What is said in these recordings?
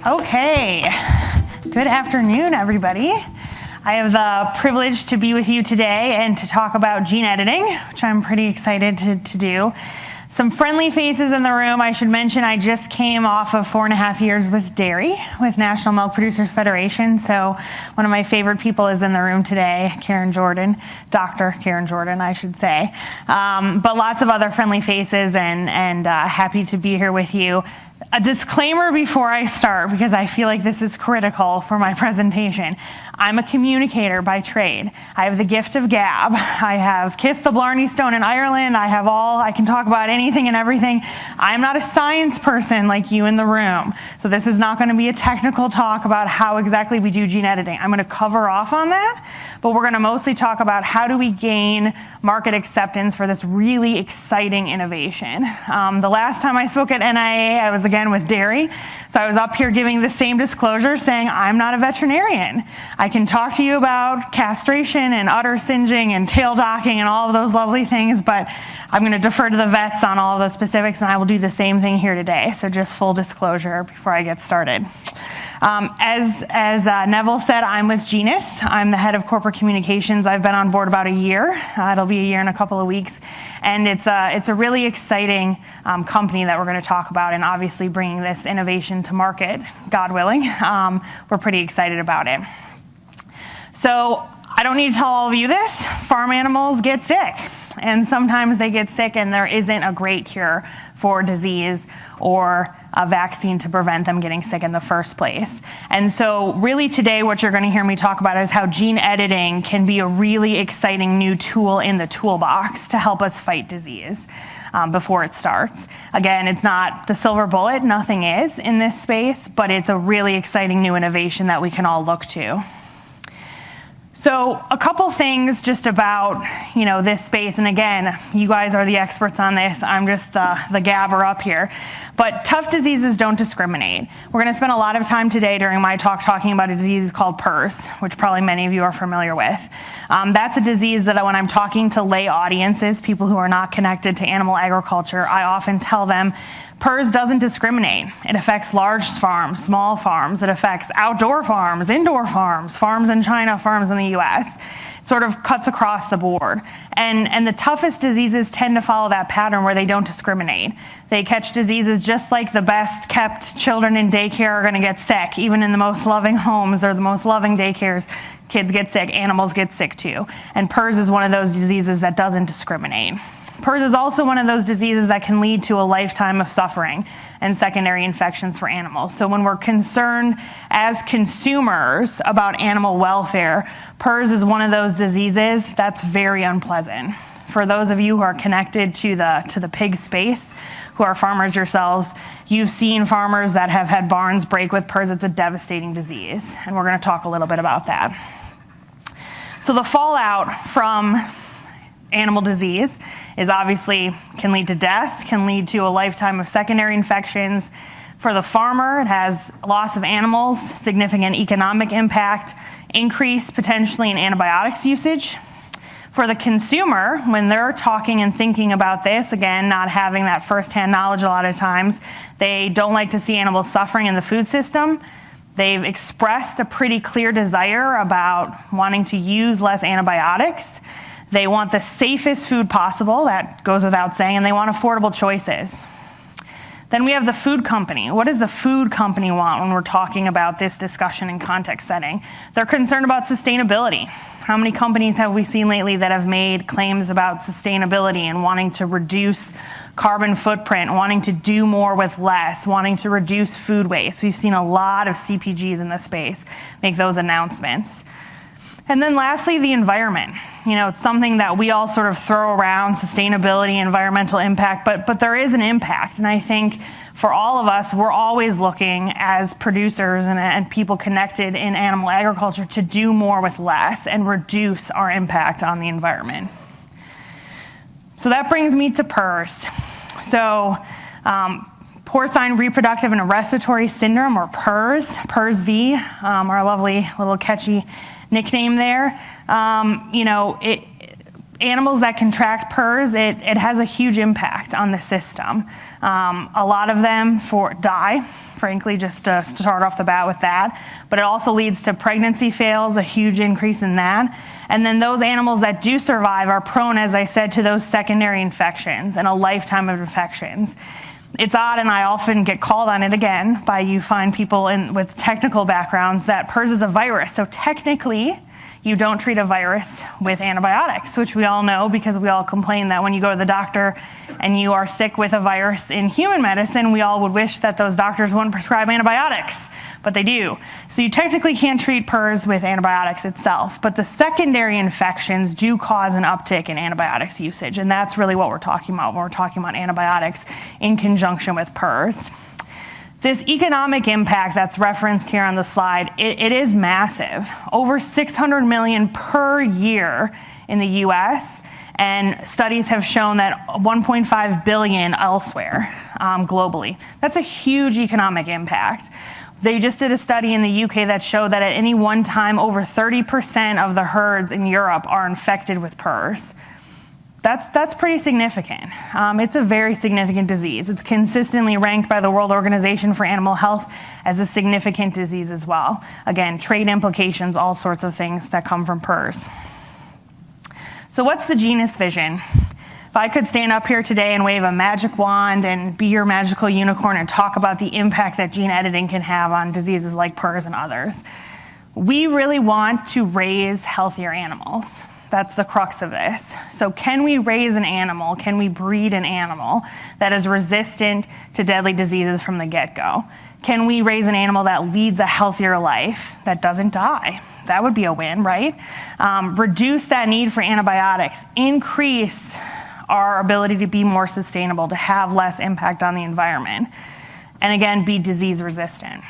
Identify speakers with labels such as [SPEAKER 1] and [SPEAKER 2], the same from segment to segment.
[SPEAKER 1] Okay, good afternoon, everybody. I have the privilege to be with you today and to talk about gene editing, which I'm pretty excited to do. Some friendly faces in the room. I should mention I just came off of 4.5 years with dairy, with National Milk Producers Federation. So one of my favorite people is in the room today, Karen Jordan, Dr. Karen Jordan, I should say. But lots of other friendly faces and happy to be here with you. A disclaimer before I start, because I feel like this is critical for my presentation. I'm a communicator by trade. I have the gift of gab. I have kissed the Blarney Stone in Ireland. I can talk about anything and everything. I'm not a science person like you in the room. So this is not going to be a technical talk about how exactly we do gene editing. I'm going to cover off on that, but we're going to mostly talk about how do we gain market acceptance for this really exciting innovation. The last time I spoke at NIAA, I was again with dairy. So I was up here giving the same disclosure saying I'm not a veterinarian. I can talk to you about castration and udder singeing and tail docking and all of those lovely things, but I'm going to defer to the vets on all of those specifics, and I will do the same thing here today. So just full disclosure before I get started. As Neville said, I'm with Genus. I'm the head of corporate communications. I've been on board about a year. It'll be a year in a couple of weeks. And it's a really exciting company that we're going to talk about, and obviously bringing this innovation to market, God willing. We're pretty excited about it. So I don't need to tell all of you this. Farm animals get sick. And sometimes they get sick and there isn't a great cure for disease or a vaccine to prevent them getting sick in the first place. And so really today what you're going to hear me talk about is how gene editing can be a really exciting new tool in the toolbox to help us fight disease before it starts. Again, it's not the silver bullet, nothing is in this space, but it's a really exciting new innovation that we can all look to. So a couple things just about, this space. And again, you guys are the experts on this. I'm just the gabber up here. But tough diseases don't discriminate. We're going to spend a lot of time today during my talk talking about a disease called PRRS, which probably many of you are familiar with. That's a disease that when I'm talking to lay audiences, people who are not connected to animal agriculture, I often tell them, PRRS doesn't discriminate. It affects large farms, small farms. It affects outdoor farms, indoor farms, farms in China, farms in the US. It sort of cuts across the board. And the toughest diseases tend to follow that pattern where they don't discriminate. They catch diseases just like the best kept children in daycare are going to get sick. Even in the most loving homes or the most loving daycares, kids get sick, animals get sick too. And PRRS is one of those diseases that doesn't discriminate. PRRS is also one of those diseases that can lead to a lifetime of suffering and secondary infections for animals. So when we're concerned as consumers about animal welfare, PRRS is one of those diseases that's very unpleasant. For those of you who are connected to the pig space, who are farmers yourselves, you've seen farmers that have had barns break with PRRS. It's a devastating disease, and we're going to talk a little bit about that. So the fallout from animal disease is obviously can lead to death, can lead to a lifetime of secondary infections. For the farmer, it has loss of animals, significant economic impact, increase potentially in antibiotics usage. For the consumer, when they're talking and thinking about this, again, not having that firsthand knowledge a lot of times, they don't like to see animals suffering in the food system. They've expressed a pretty clear desire about wanting to use less antibiotics. They want the safest food possible, that goes without saying, and they want affordable choices. Then we have the food company. What does the food company want when we're talking about this discussion in context setting? They're concerned about sustainability. How many companies have we seen lately that have made claims about sustainability and wanting to reduce carbon footprint, wanting to do more with less, wanting to reduce food waste? We've seen a lot of CPGs in this space make those announcements. And then lastly, the environment. It's something that we all sort of throw around, sustainability, environmental impact, but there is an impact. And I think for all of us, we're always looking as producers and people connected in animal agriculture to do more with less and reduce our impact on the environment. So that brings me to PRRS. So porcine reproductive and respiratory syndrome, or PRRS, PRRSV, our lovely little catchy nickname there. animals that contract PRRS, it has a huge impact on the system. A lot of them die, frankly, just to start off the bat with that. But it also leads to pregnancy fails, a huge increase in that. And then those animals that do survive are prone, as I said, to those secondary infections and a lifetime of infections. It's odd, and I often get called on it again by you fine people with technical backgrounds, that PRRS is a virus. So technically, you don't treat a virus with antibiotics, which we all know because we all complain that when you go to the doctor and you are sick with a virus in human medicine, we all would wish that those doctors wouldn't prescribe antibiotics, but they do. So you technically can't treat PRRS with antibiotics itself, but the secondary infections do cause an uptick in antibiotics usage, and that's really what we're talking about when we're talking about antibiotics in conjunction with PRRS. This economic impact that's referenced here on the slide, it is massive. Over 600 million per year in the US, and studies have shown that 1.5 billion elsewhere globally. That's a huge economic impact. They just did a study in the UK that showed that at any one time, over 30% of the herds in Europe are infected with PRRS. That's pretty significant. It's a very significant disease. It's consistently ranked by the World Organization for Animal Health as a significant disease as well. Again, trade implications, all sorts of things that come from PRRS. So what's the Genus vision? If I could stand up here today and wave a magic wand and be your magical unicorn and talk about the impact that gene editing can have on diseases like PRRS and others, we really want to raise healthier animals. That's the crux of this. So can we raise an animal, can we breed an animal that is resistant to deadly diseases from the get-go? Can we raise an animal that leads a healthier life, that doesn't die? That would be a win, right? Reduce that need for antibiotics, increase our ability to be more sustainable, to have less impact on the environment, and again, be disease resistant.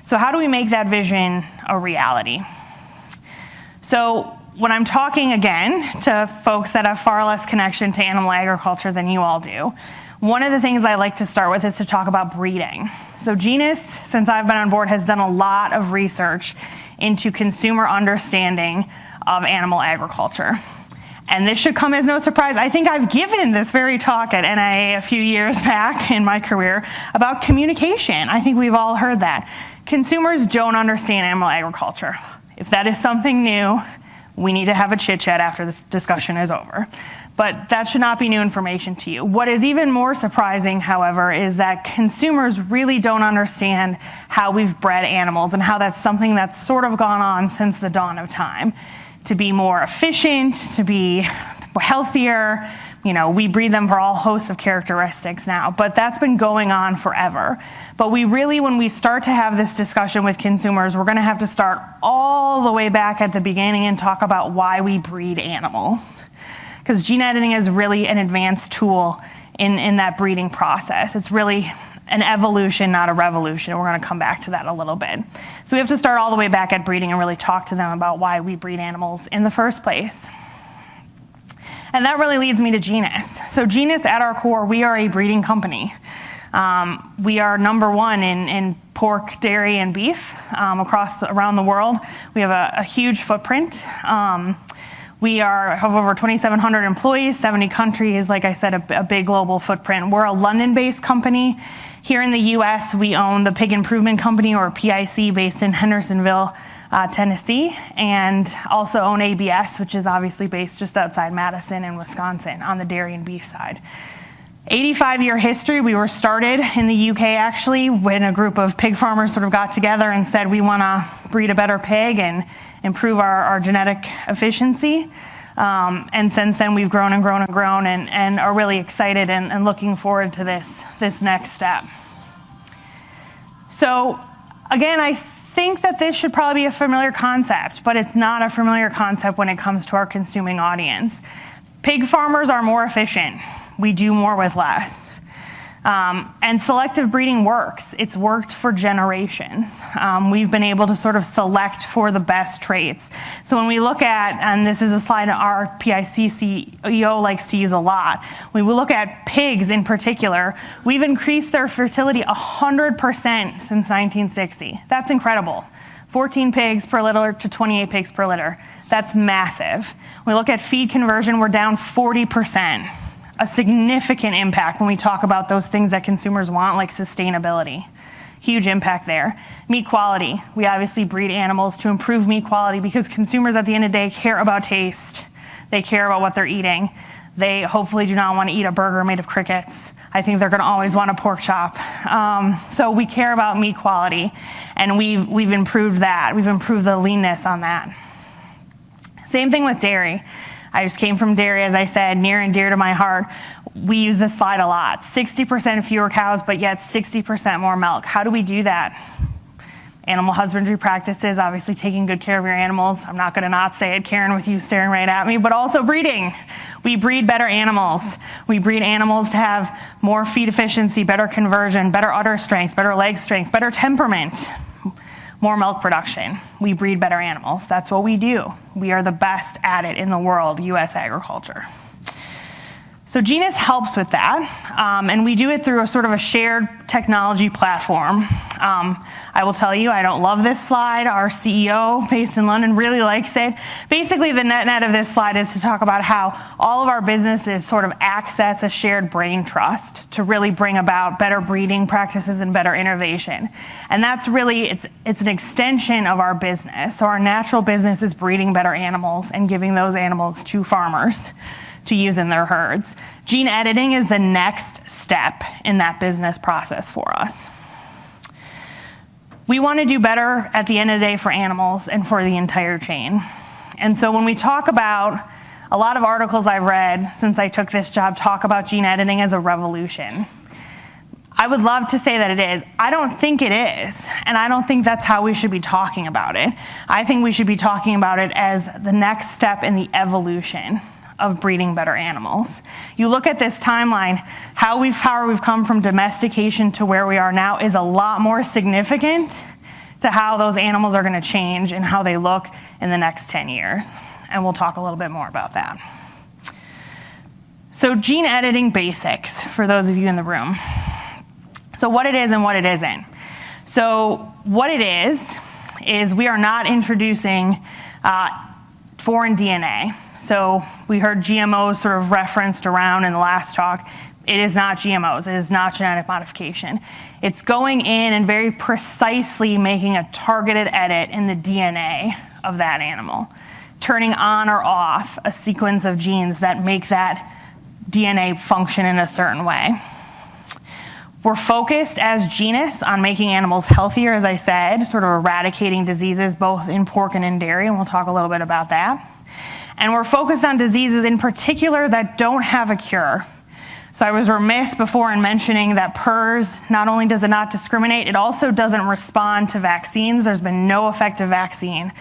[SPEAKER 1] So how do we make that vision a reality? So when I'm talking again to folks that have far less connection to animal agriculture than you all do, one of the things I like to start with is to talk about breeding. So Genus, since I've been on board, has done a lot of research into consumer understanding of animal agriculture. And this should come as no surprise. I think I've given this very talk at NIAA a few years back in my career about communication. I think we've all heard that. Consumers don't understand animal agriculture. If that is something new, we need to have a chit-chat after this discussion is over. But that should not be new information to you. What is even more surprising, however, is that consumers really don't understand how we've bred animals and how that's something that's sort of gone on since the dawn of time. To be more efficient, to be healthier, we breed them for all hosts of characteristics now, but that's been going on forever. But we really, when we start to have this discussion with consumers, we're gonna have to start all the way back at the beginning and talk about why we breed animals. Because gene editing is really an advanced tool in that breeding process. It's really an evolution, not a revolution. We're gonna come back to that a little bit. So we have to start all the way back at breeding and really talk to them about why we breed animals in the first place. And that really leads me to Genus. So Genus, at our core, we are a breeding company. We are number one in pork, dairy, and beef around the world. We have a huge footprint. We have over 2,700 employees, 70 countries, like I said, a big global footprint. We're a London-based company. Here in the US, we own the Pig Improvement Company, or PIC, based in Hendersonville, Tennessee, and also own ABS, which is obviously based just outside Madison in Wisconsin on the dairy and beef side. 85-year history. We were started in the UK, actually, when a group of pig farmers sort of got together and said, we want to breed a better pig and improve our genetic efficiency. And since then, we've grown and grown and grown, and are really excited and looking forward to this next step. So again, I think that this should probably be a familiar concept, but it's not a familiar concept when it comes to our consuming audience. Pig farmers are more efficient. We do more with less. And selective breeding works. It's worked for generations. We've been able to sort of select for the best traits. So when we look at, and this is a slide our PIC CEO likes to use a lot, when we look at pigs in particular, we've increased their fertility 100% since 1960. That's incredible. 14 pigs per litter to 28 pigs per litter. That's massive. When we look at feed conversion, we're down 40%. A significant impact when we talk about those things that consumers want, like sustainability. Huge impact there. Meat quality. We obviously breed animals to improve meat quality because consumers at the end of the day care about taste. They care about what they're eating. They hopefully do not want to eat a burger made of crickets. I think they're going to always want a pork chop. So we care about meat quality, and we've improved that. We've improved the leanness on that. Same thing with dairy. I just came from dairy, as I said, near and dear to my heart. We use this slide a lot. 60% fewer cows, but yet 60% more milk. How do we do that? Animal husbandry practices, obviously taking good care of your animals. I'm not going to not say it, Karen, with you staring right at me, but also breeding. We breed better animals. We breed animals to have more feed efficiency, better conversion, better udder strength, better leg strength, better temperament, more milk production. We breed better animals. That's what we do. We are the best at it in the world, U.S. agriculture. So Genus helps with that, and we do it through a sort of a shared technology platform. I will tell you, I don't love this slide. Our CEO, based in London, really likes it. Basically, the net of this slide is to talk about how all of our businesses sort of access a shared brain trust to really bring about better breeding practices and better innovation. And that's really, it's an extension of our business. So our natural business is breeding better animals and giving those animals to farmers to use in their herds. Gene editing is the next step in that business process for us. We want to do better at the end of the day for animals and for the entire chain. And so when we talk about, a lot of articles I've read since I took this job talk about gene editing as a revolution. I would love to say that it is. I don't think it is, and I don't think that's how we should be talking about it. I think we should be talking about it as the next step in the evolution of breeding better animals. You look at this timeline, how we've come from domestication to where we are now is a lot more significant to how those animals are going to change and how they look in the next 10 years. And we'll talk a little bit more about that. So gene editing basics for those of you in the room. So what it is and what it isn't. So what it is we are not introducing foreign DNA. So we heard GMOs sort of referenced around in the last talk. It is not GMOs. It is not genetic modification. It's going in and very precisely making a targeted edit in the DNA of that animal, turning on or off a sequence of genes that make that DNA function in a certain way. We're focused as Genus on making animals healthier, as I said, sort of eradicating diseases both in pork and in dairy, and we'll talk a little bit about that. And we're focused on diseases in particular that don't have a cure. So I was remiss before in mentioning that PRRS, not only does it not discriminate, it also doesn't respond to vaccines. There's been no effective vaccine.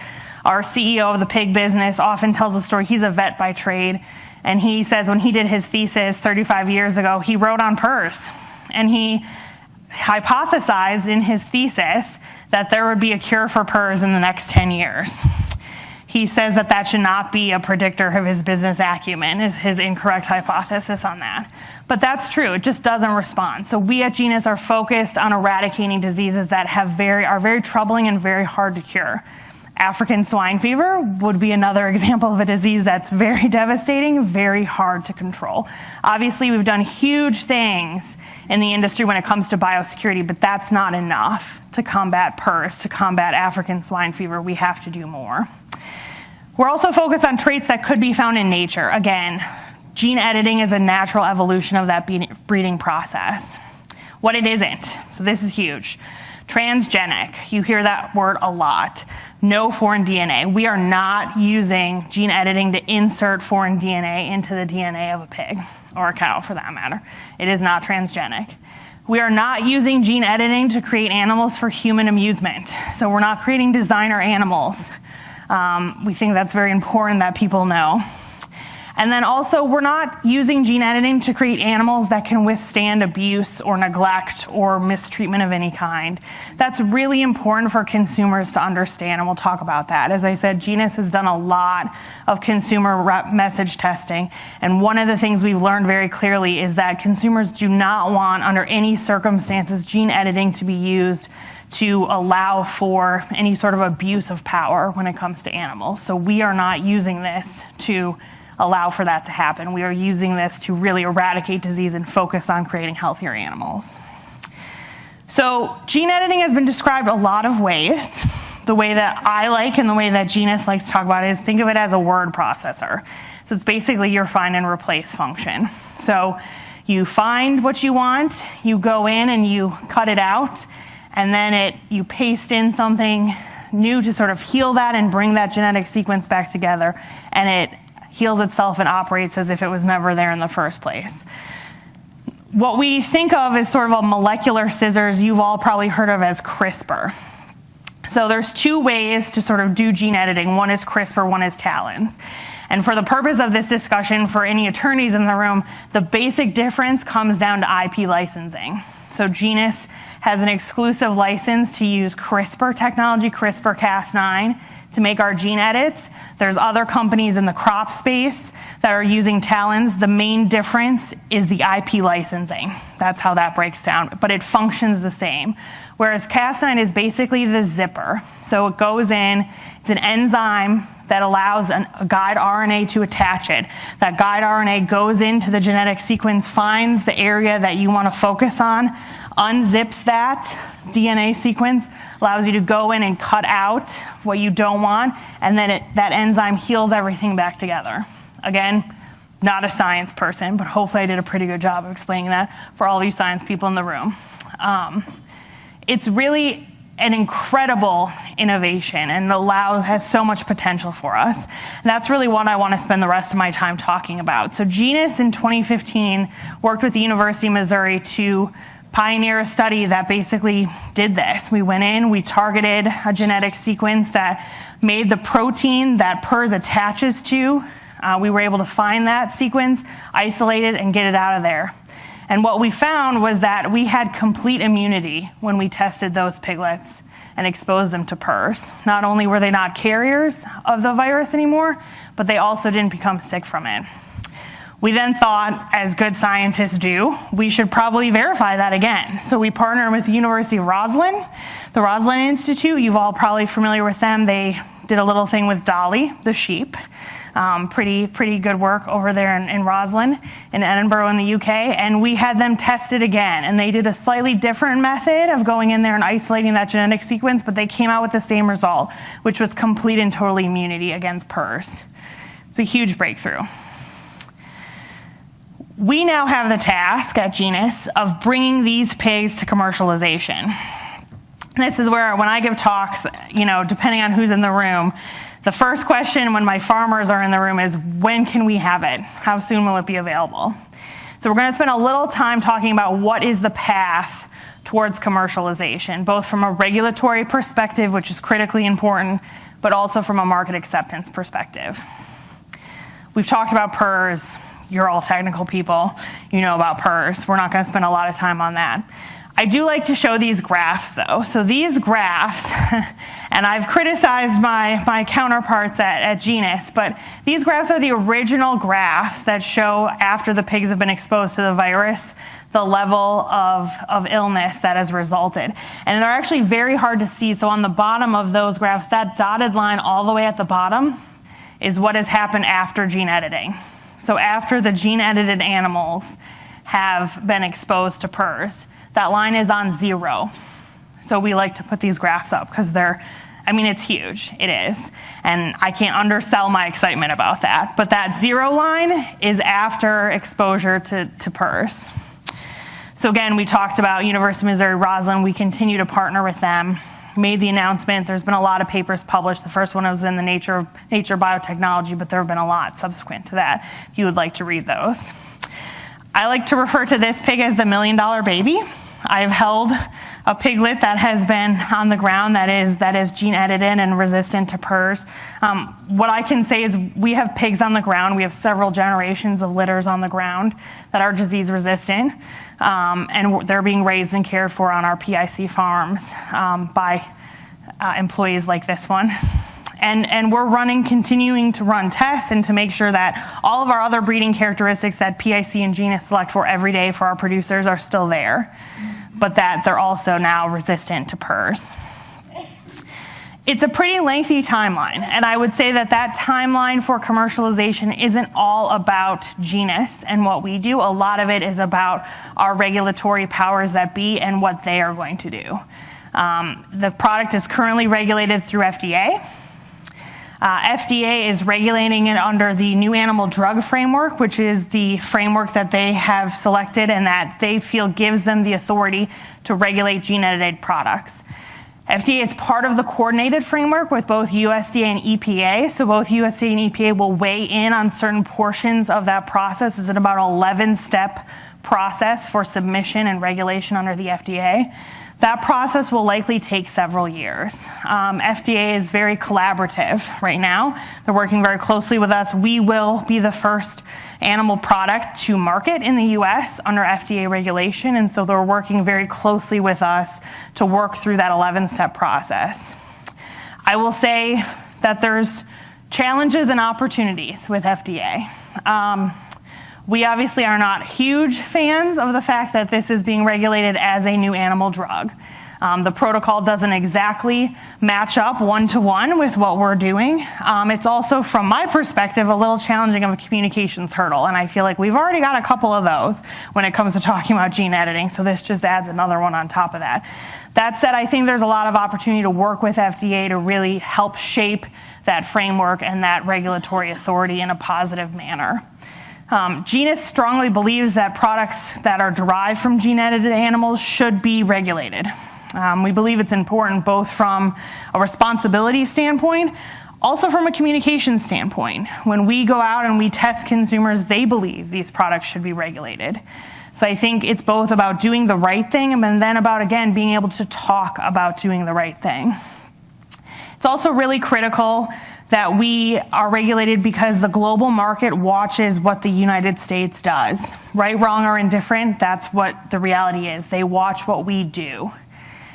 [SPEAKER 1] Our CEO of the pig business often tells the story. He's a vet by trade, and he says when he did his thesis 35 years ago, he wrote on PRRS. And he hypothesized in his thesis that there would be a cure for PRRS in the next 10 years. He says that that should not be a predictor of his business acumen, is his incorrect hypothesis on that. But that's true, it just doesn't respond. So we at Genus are focused on eradicating diseases that are very troubling and very hard to cure. African swine fever would be another example of a disease that's very devastating, very hard to control. Obviously, we've done huge things in the industry when it comes to biosecurity, but that's not enough to combat PRRS, to combat African swine fever. We have to do more. We're also focused on traits that could be found in nature. Again, gene editing is a natural evolution of that breeding process. What it isn't, so this is huge. Transgenic, you hear that word a lot. No foreign DNA. We are not using gene editing to insert foreign DNA into the DNA of a pig, or a cow for that matter. It is not transgenic. We are not using gene editing to create animals for human amusement. So we're not creating designer animals. We think that's very important that people know. And then also, we're not using gene editing to create animals that can withstand abuse or neglect or mistreatment of any kind. That's really important for consumers to understand, and we'll talk about that. As I said, Genus has done a lot of consumer message testing, and one of the things we've learned very clearly is that consumers do not want, under any circumstances, gene editing to be used to allow for any sort of abuse of power when it comes to animals. So we are not using this to allow for that to happen. We are using this to really eradicate disease and focus on creating healthier animals. So gene editing has been described a lot of ways. The way that I like and the way that Genus likes to talk about it is think of it as a word processor. So it's basically your find and replace function. So you find what you want, you go in and you cut it out, and then you paste in something new to sort of heal that and bring that genetic sequence back together, and it heals itself and operates as if it was never there in the first place. What we think of as sort of a molecular scissors, you've all probably heard of as CRISPR. So there's two ways to sort of do gene editing. One is CRISPR, one is TALENs. And for the purpose of this discussion, for any attorneys in the room, the basic difference comes down to IP licensing. So Genus has an exclusive license to use CRISPR technology, CRISPR-Cas9, to make our gene edits. There's other companies in the crop space that are using TALENs. The main difference is the IP licensing. That's how that breaks down, but it functions the same. Whereas Cas9 is basically the zipper. So it goes in, it's an enzyme that allows a guide RNA to attach it. That guide RNA goes into the genetic sequence, finds the area that you want to focus on, unzips that DNA sequence, allows you to go in and cut out what you don't want, and then that enzyme heals everything back together. Again, not a science person, but hopefully I did a pretty good job of explaining that for all of you science people in the room. It's really an incredible innovation and has so much potential for us. And that's really what I want to spend the rest of my time talking about. So Genus in 2015 worked with the University of Missouri to pioneer a study that basically did this. We went in, we targeted a genetic sequence that made the protein that PERS attaches to. We were able to find that sequence, isolate it, and get it out of there. And what we found was that we had complete immunity when we tested those piglets and exposed them to PERS. Not only were they not carriers of the virus anymore, but they also didn't become sick from it. We then thought, as good scientists do, we should probably verify that again. So we partnered with the University of Roslin, the Roslin Institute. You've all probably familiar with them. They did a little thing with Dolly, the sheep. Pretty good work over there in Roslin, in Edinburgh in the UK, and we had them tested again, and they did a slightly different method of going in there and isolating that genetic sequence, but they came out with the same result, which was complete and total immunity against PERS. It's a huge breakthrough. We now have the task at Genus of bringing these pigs to commercialization. This is where, when I give talks, depending on who's in the room, the first question when my farmers are in the room is, when can we have it? How soon will it be available? So we're going to spend a little time talking about what is the path towards commercialization, both from a regulatory perspective, which is critically important, but also from a market acceptance perspective. We've talked about PERS. You're all technical people. You know about PERS. We're not going to spend a lot of time on that. I do like to show these graphs, though. So these graphs, and I've criticized my counterparts at Genus, but these graphs are the original graphs that show, after the pigs have been exposed to the virus, the level of illness that has resulted. And they're actually very hard to see. So on the bottom of those graphs, that dotted line all the way at the bottom is what has happened after gene editing. So after the gene-edited animals have been exposed to PERS, that line is on 0. So we like to put these graphs up because it's huge. It is. And I can't undersell my excitement about that. But that 0 line is after exposure to PERS. So again, we talked about University of Missouri Roslin. We continue to partner with them. Made the announcement. There's been a lot of papers published. The first one was in the Nature Biotechnology, but there have been a lot subsequent to that, if you would like to read those. I like to refer to this pig as the $1 million baby. I've held a piglet that has been on the ground that is gene edited and resistant to PRRS. What I can say is we have pigs on the ground. We have several generations of litters on the ground that are disease resistant, and they're being raised and cared for on our PIC farms by employees like this one. And we're continuing to run tests and to make sure that all of our other breeding characteristics that PIC and Genus select for every day for our producers are still there, but that they're also now resistant to PRRS. It's a pretty lengthy timeline, and I would say that timeline for commercialization isn't all about Genus and what we do. A lot of it is about our regulatory powers that be and what they are going to do. The product is currently regulated through FDA. FDA is regulating it under the new animal drug framework, which is the framework that they have selected and that they feel gives them the authority to regulate gene-edited products. FDA is part of the coordinated framework with both USDA and EPA, so both USDA and EPA will weigh in on certain portions of that process. It's about an 11-step process for submission and regulation under the FDA. That process will likely take several years. FDA is very collaborative right now. They're working very closely with us. We will be the first animal product to market in the US under FDA regulation, and so they're working very closely with us to work through that 11-step process. I will say that there's challenges and opportunities with FDA. We obviously are not huge fans of the fact that this is being regulated as a new animal drug. The protocol doesn't exactly match up one-to-one with what we're doing. It's also, from my perspective, a little challenging of a communications hurdle, and I feel like we've already got a couple of those when it comes to talking about gene editing, so this just adds another one on top of that. That said, I think there's a lot of opportunity to work with FDA to really help shape that framework and that regulatory authority in a positive manner. Genus strongly believes that products that are derived from gene-edited animals should be regulated. We believe it's important both from a responsibility standpoint, also from a communication standpoint. When we go out and we test consumers, they believe these products should be regulated. So I think it's both about doing the right thing and then about, again, being able to talk about doing the right thing. It's also really critical that we are regulated because the global market watches what the United States does. Right, wrong, or indifferent, that's what the reality is. They watch what we do.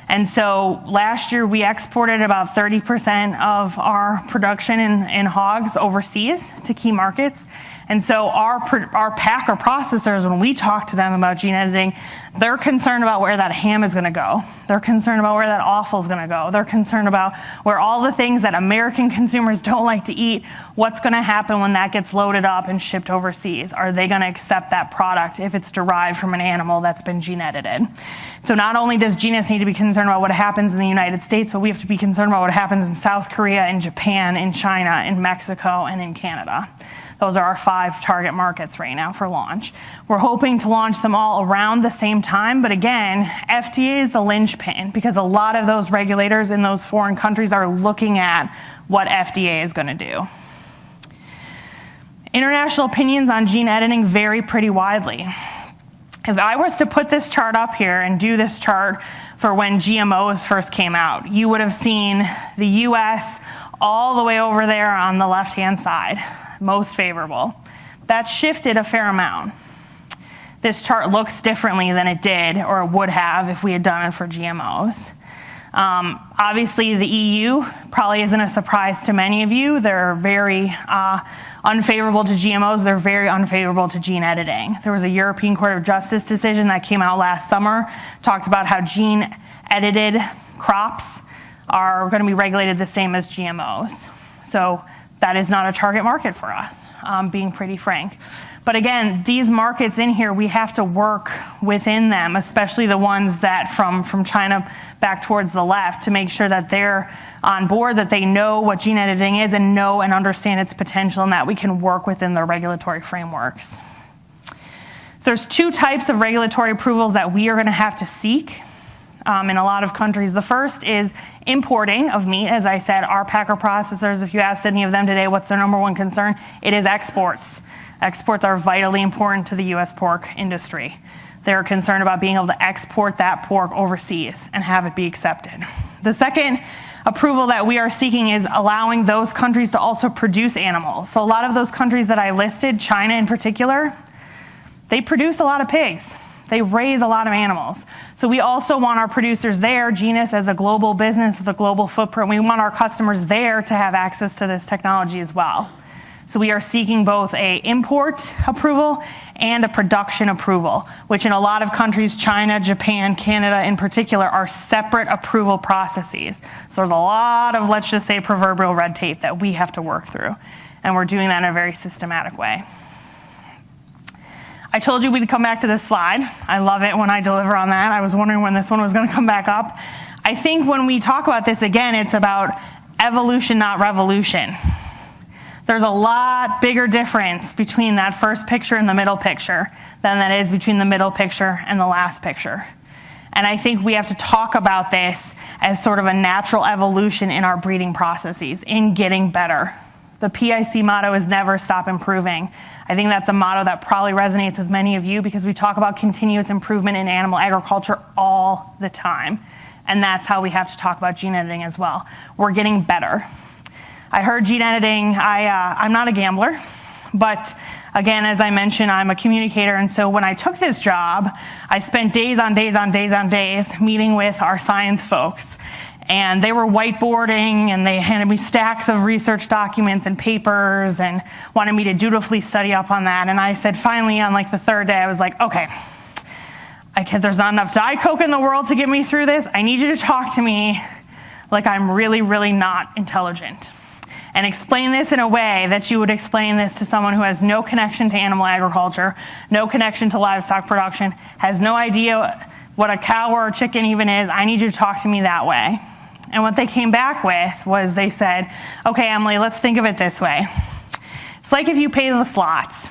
[SPEAKER 1] And so last year we exported about 30% of our production in hogs overseas to key markets. And so our packer processors, when we talk to them about gene editing, they're concerned about where that ham is going to go. They're concerned about where that offal is going to go. They're concerned about where all the things that American consumers don't like to eat, what's going to happen when that gets loaded up and shipped overseas. Are they going to accept that product if it's derived from an animal that's been gene edited? So not only does Genus need to be concerned about what happens in the United States, but we have to be concerned about what happens in South Korea, in Japan, in China, in Mexico, and in Canada. Those are our 5 target markets right now for launch. We're hoping to launch them all around the same time, but again, FDA is the linchpin because a lot of those regulators in those foreign countries are looking at what FDA is going to do. International opinions on gene editing vary pretty widely. If I was to put this chart up here and do this chart for when GMOs first came out, you would have seen the US all the way over there on the left-hand side, most favorable. That shifted a fair amount. This chart looks differently than it did or would have if we had done it for GMOs. Obviously, the EU probably isn't a surprise to many of you. They're very unfavorable to GMOs. They're very unfavorable to gene editing. There was a European Court of Justice decision that came out last summer, talked about how gene-edited crops are going to be regulated the same as GMOs. So that is not a target market for us, being pretty frank. But again, these markets in here, we have to work within them, especially the ones that from China back towards the left, to make sure that they're on board, that they know what gene editing is and know and understand its potential, and that we can work within their regulatory frameworks. There's 2 types of regulatory approvals that we are going to have to seek in a lot of countries. The first is importing of meat. As I said, our packer processors, if you asked any of them today what's their number 1 concern, it is exports. Exports are vitally important to the U.S. pork industry. They're concerned about being able to export that pork overseas and have it be accepted. The second approval that we are seeking is allowing those countries to also produce animals. So a lot of those countries that I listed, China in particular, they produce a lot of pigs. They raise a lot of animals. So we also want our producers there, Genus as a global business with a global footprint, we want our customers there to have access to this technology as well. So we are seeking both a import approval and a production approval, which in a lot of countries, China, Japan, Canada in particular, are separate approval processes. So there's a lot of, let's just say, proverbial red tape that we have to work through. And we're doing that in a very systematic way. I told you we'd come back to this slide. I love it when I deliver on that. I was wondering when this one was going to come back up. I think when we talk about this again, it's about evolution, not revolution. There's a lot bigger difference between that first picture and the middle picture than that is between the middle picture and the last picture. And I think we have to talk about this as sort of a natural evolution in our breeding processes, in getting better. The PIC motto is never stop improving. I think that's a motto that probably resonates with many of you because we talk about continuous improvement in animal agriculture all the time. And that's how we have to talk about gene editing as well. We're getting better. I heard gene editing, I'm not a gambler, but again, as I mentioned, I'm a communicator, and so when I took this job, I spent days on days on days on days meeting with our science folks, and they were whiteboarding, and they handed me stacks of research documents and papers, and wanted me to dutifully study up on that, and I said finally on like the third day, I was like, okay, there's not enough Diet Coke in the world to get me through this. I need you to talk to me like I'm really, really not intelligent. And explain this in a way that you would explain this to someone who has no connection to animal agriculture, no connection to livestock production, has no idea what a cow or a chicken even is. I need you to talk to me that way. And what they came back with was they said, okay, Emily, let's think of it this way. It's like if you pay the slots.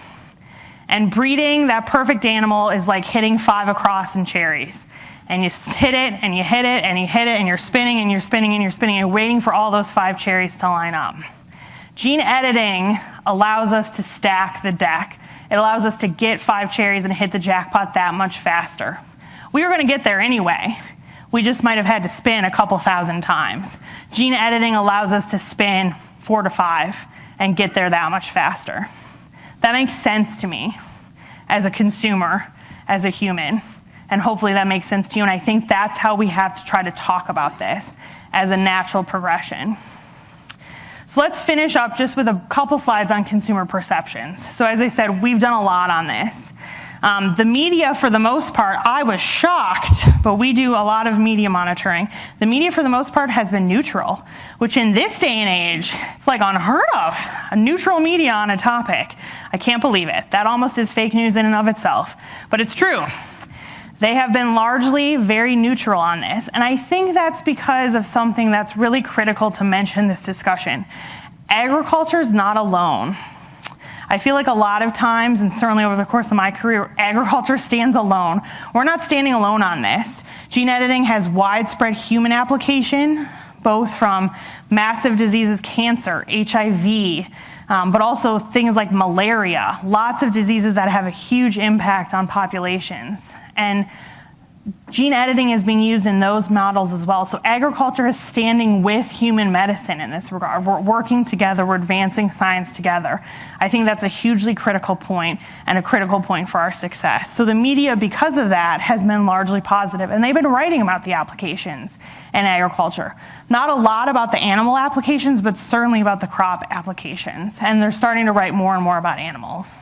[SPEAKER 1] And breeding that perfect animal is like hitting 5 across in cherries. And you hit it, and you hit it, and you hit it, and you're spinning, and you're spinning, and you're spinning, and you're waiting for all those 5 cherries to line up. Gene editing allows us to stack the deck. It allows us to get 5 cherries and hit the jackpot that much faster. We were going to get there anyway. We just might have had to spin a couple thousand times. Gene editing allows us to spin 4 to 5 and get there that much faster. That makes sense to me as a consumer, as a human. And hopefully that makes sense to you. And I think that's how we have to try to talk about this as a natural progression. So let's finish up just with a couple slides on consumer perceptions. So as I said, we've done a lot on this. The media, for the most part, I was shocked, but we do a lot of media monitoring. The media, for the most part, has been neutral, which in this day and age, it's like unheard of. A neutral media on a topic. I can't believe it. That almost is fake news in and of itself. But it's true. They have been largely very neutral on this, and I think that's because of something that's really critical to mention in this discussion. Agriculture is not alone. I feel like a lot of times, and certainly over the course of my career, agriculture stands alone. We're not standing alone on this. Gene editing has widespread human application, both from massive diseases, cancer, HIV, but also things like malaria, lots of diseases that have a huge impact on populations. And gene editing is being used in those models as well. So agriculture is standing with human medicine in this regard. We're working together, we're advancing science together. I think that's a hugely critical point and a critical point for our success. So the media, because of that, has been largely positive, and they've been writing about the applications in agriculture. Not a lot about the animal applications, but certainly about the crop applications. And they're starting to write more and more about animals.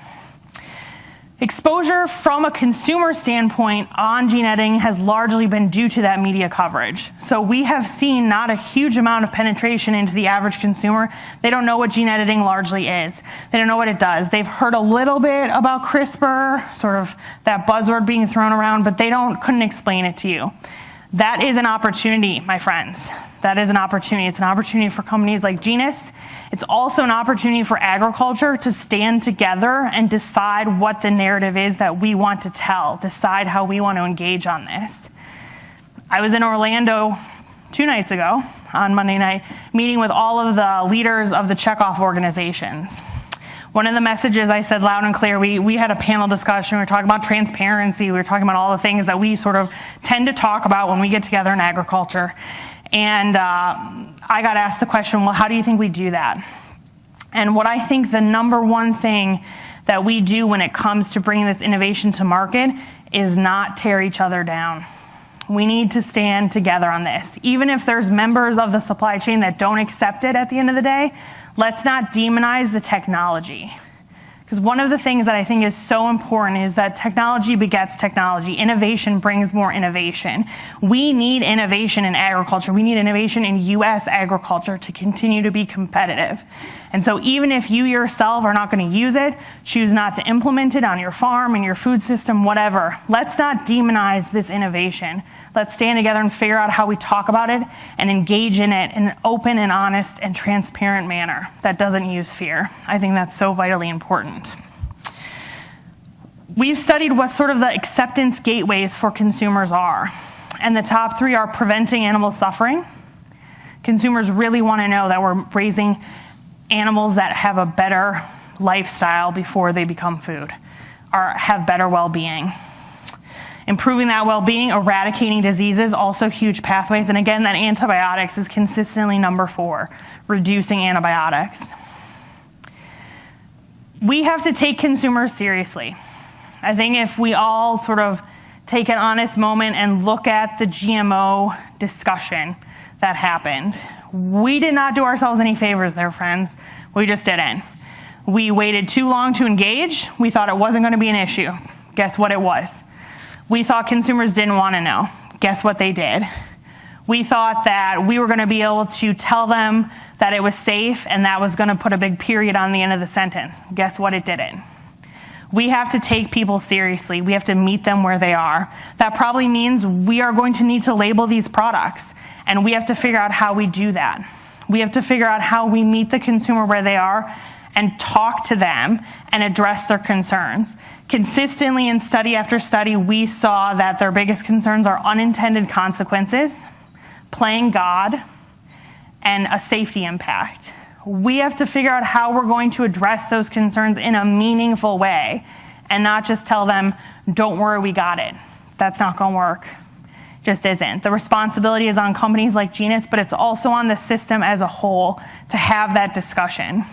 [SPEAKER 1] Exposure from a consumer standpoint on gene editing has largely been due to that media coverage. So we have seen not a huge amount of penetration into the average consumer. They don't know what gene editing largely is. They don't know what it does. They've heard a little bit about CRISPR, sort of that buzzword being thrown around, but they couldn't explain it to you. That is an opportunity, my friends. That is an opportunity. It's an opportunity for companies like Genus. It's also an opportunity for agriculture to stand together and decide what the narrative is that we want to tell, decide how we want to engage on this. I was in Orlando 2 nights ago on Monday night, meeting with all of the leaders of the checkoff organizations. One of the messages I said loud and clear, we had a panel discussion, we were talking about transparency, we were talking about all the things that we sort of tend to talk about when we get together in agriculture. And I got asked the question, well, how do you think we do that? And what I think the number one thing that we do when it comes to bringing this innovation to market is not tear each other down. We need to stand together on this. Even if there's members of the supply chain that don't accept it at the end of the day, let's not demonize the technology. Because one of the things that I think is so important is that technology begets technology. Innovation brings more innovation. We need innovation in agriculture. We need innovation in U.S. agriculture to continue to be competitive. And so even if you yourself are not going to use it, choose not to implement it on your farm, in your food system, whatever, let's not demonize this innovation. Let's stand together and figure out how we talk about it and engage in it in an open and honest and transparent manner that doesn't use fear. I think that's so vitally important. We've studied what sort of the acceptance gateways for consumers are. And the top 3 are preventing animal suffering. Consumers really want to know that we're raising animals that have a better lifestyle before they become food or have better well-being. Improving that well-being, eradicating diseases, also huge pathways. And again, that antibiotics is consistently number 4, reducing antibiotics. We have to take consumers seriously. I think if we all sort of take an honest moment and look at the GMO discussion that happened, we did not do ourselves any favors there, friends. We just didn't. We waited too long to engage. We thought it wasn't going to be an issue. Guess what it was? We thought consumers didn't want to know. Guess what they did? We thought that we were going to be able to tell them that it was safe and that was going to put a big period on the end of the sentence. Guess what? It didn't. We have to take people seriously. We have to meet them where they are. That probably means we are going to need to label these products, and we have to figure out how we do that. We have to figure out how we meet the consumer where they are and talk to them and address their concerns. Consistently in study after study, we saw that their biggest concerns are unintended consequences, playing God, and a safety impact. We have to figure out how we're going to address those concerns in a meaningful way and not just tell them, don't worry, we got it. That's not going to work. Just isn't. The responsibility is on companies like Genus, but it's also on the system as a whole to have that discussion.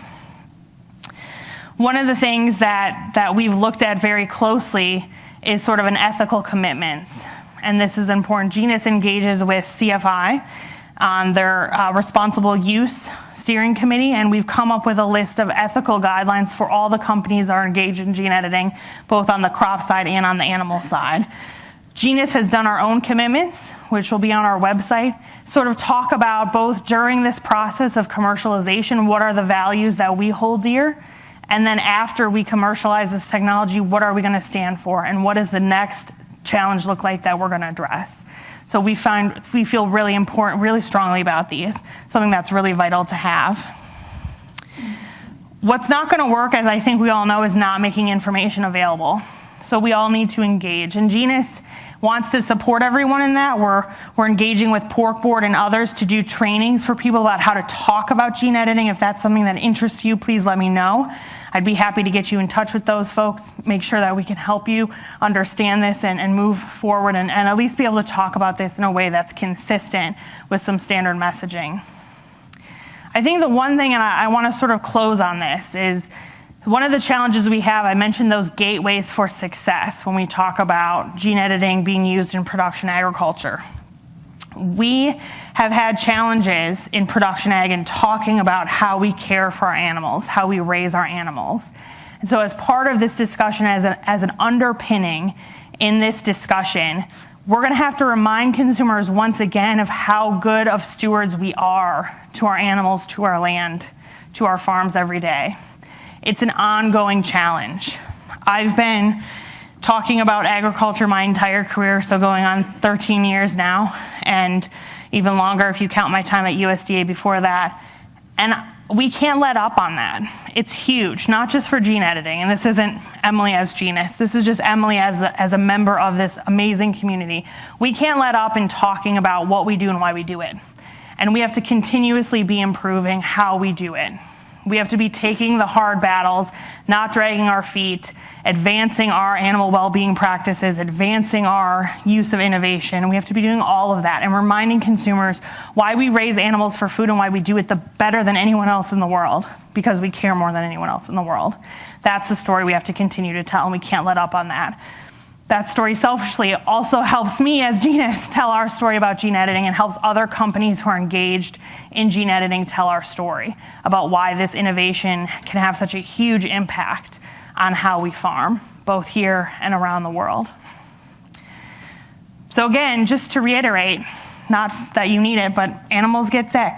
[SPEAKER 1] One of the things that we've looked at very closely is sort of an ethical commitments. And this is important. Genus engages with CFI on their responsible use steering committee, and we've come up with a list of ethical guidelines for all the companies that are engaged in gene editing, both on the crop side and on the animal side. Genus has done our own commitments, which will be on our website, sort of talk about both during this process of commercialization, what are the values that we hold dear, and then after we commercialize this technology, what are we going to stand for, and what does the next challenge look like that we're going to address. So we feel really important, really strongly about these, something that's really vital to have. What's not going to work, as I think we all know, is not making information available. So we all need to engage. And Genus wants to support everyone in that. We're engaging with Pork Board and others to do trainings for people about how to talk about gene editing. If that's something that interests you, please let me know. I'd be happy to get you in touch with those folks, make sure that we can help you understand this and move forward and at least be able to talk about this in a way that's consistent with some standard messaging. I think the one thing, and I want to sort of close on this, is one of the challenges we have, I mentioned those gateways for success when we talk about gene editing being used in production agriculture. We have had challenges in production ag in talking about how we care for our animals, how we raise our animals. And so as part of this discussion, as an underpinning in this discussion, we're going to have to remind consumers once again of how good of stewards we are to our animals, to our land, to our farms every day. It's an ongoing challenge. I've been talking about agriculture my entire career, so going on 13 years now, and even longer if you count my time at USDA before that. And we can't let up on that. It's huge, not just for gene editing, and this isn't Emily as Genus. This is just Emily as a member of this amazing community. We can't let up in talking about what we do and why we do it. And we have to continuously be improving how we do it. We have to be taking the hard battles, not dragging our feet, advancing our animal well-being practices, advancing our use of innovation. We have to be doing all of that and reminding consumers why we raise animals for food and why we do it better than anyone else in the world, because we care more than anyone else in the world. That's the story we have to continue to tell, and we can't let up on that. That story selfishly also helps me as Genus tell our story about gene editing, and helps other companies who are engaged in gene editing tell our story about why this innovation can have such a huge impact on how we farm, both here and around the world. So again, just to reiterate, not that you need it, but animals get sick.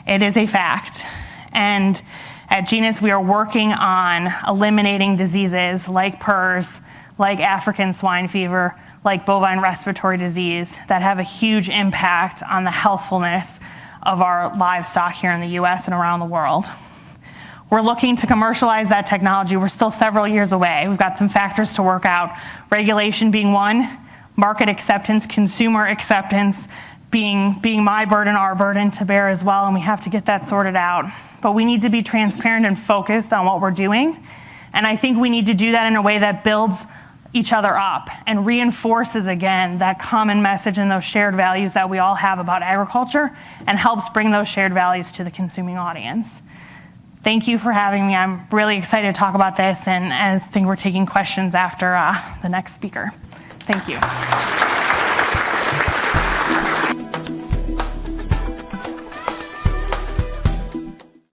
[SPEAKER 1] It is a fact. And at Genus, we are working on eliminating diseases like PRRS, like African swine fever, like bovine respiratory disease, that have a huge impact on the healthfulness of our livestock here in the US and around the world. We're looking to commercialize that technology. We're still several years away. We've got some factors to work out. Regulation being one, market acceptance, consumer acceptance being my burden, our burden to bear as well, and we have to get that sorted out. But we need to be transparent and focused on what we're doing, and I think we need to do that in a way that builds each other up and reinforces again that common message and those shared values that we all have about agriculture, and helps bring those shared values to the consuming audience. Thank you for having me. I'm really excited to talk about this, and I think we're taking questions after the next speaker. Thank you.